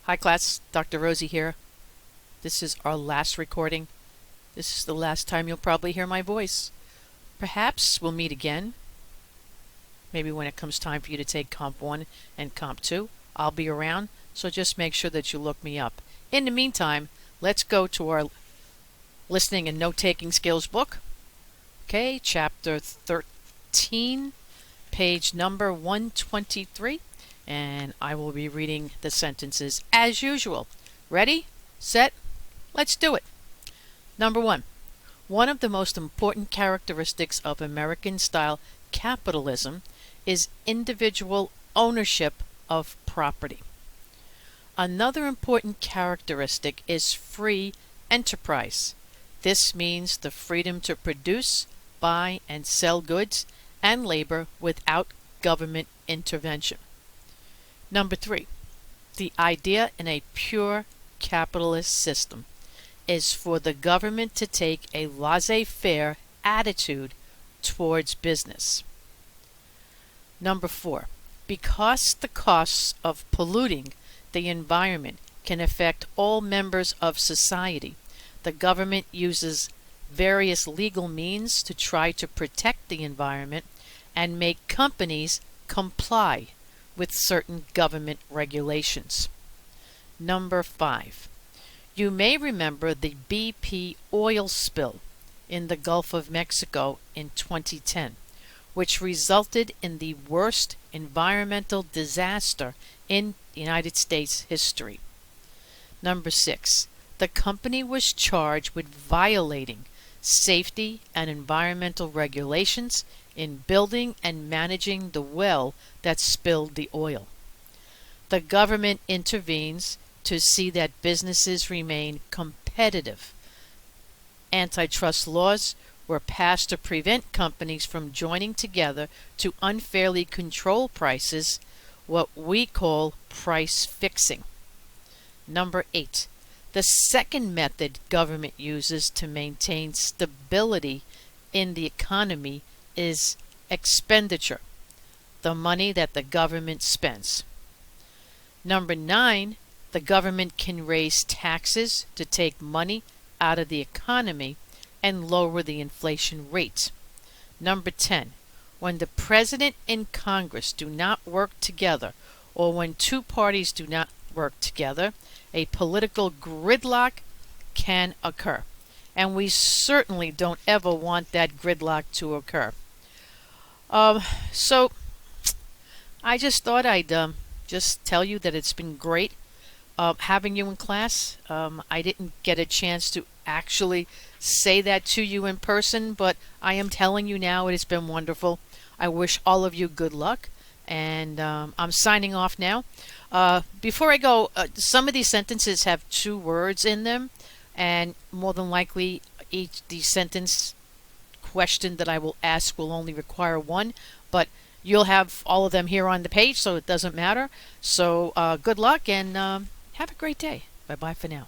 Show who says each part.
Speaker 1: Hi class, Dr. Rosie here. This is our last recording. This is the last time you'll probably hear my voice. Perhaps we'll meet again. Maybe when it comes time for you to take Comp 1 and Comp 2. I'll be around, so just make sure that you look me up. In the meantime, let's go to our listening and note-taking skills book. Okay, chapter 13, page number 123. And I will be reading the sentences as usual. Ready, set, let's do it. Number 1. One of the most important characteristics of American-style capitalism is individual ownership of property. Another important characteristic is free enterprise. This means the freedom to produce, buy, and sell goods and labor without government intervention. Number 3, the idea in a pure capitalist system is for the government to take a laissez-faire attitude towards business. Number 4, because the costs of polluting the environment can affect all members of society, the government uses various legal means to try to protect the environment and make companies comply with certain government regulations. Number 5. You may remember the BP oil spill in the Gulf of Mexico in 2010, which resulted in the worst environmental disaster in United States history. Number 6. The company was charged with violating safety and environmental regulations in building and managing the well that spilled the oil. The government intervenes to see that businesses remain competitive. Antitrust laws were passed to prevent companies from joining together to unfairly control prices, what we call price fixing. Number 8. The second method government uses to maintain stability in the economy is expenditure, the money that the government spends. Number 9, the government can raise taxes to take money out of the economy and lower the inflation rate. Number 10, when the president and Congress do not work together, or when two parties do not work together, a political gridlock can occur. And we certainly don't ever want that gridlock to occur. So I just thought I'd just tell you that it's been great having you in class. I didn't get a chance to actually say that to you in person, but I am telling you now it has been wonderful. I wish all of you good luck, and I'm signing off now. Before I go, some of these sentences have 2 words in them, and more than likely the sentence question that I will ask will only require 1, but you'll have all of them here on the page, so it doesn't matter. So good luck, and have a great day. Bye-bye for now.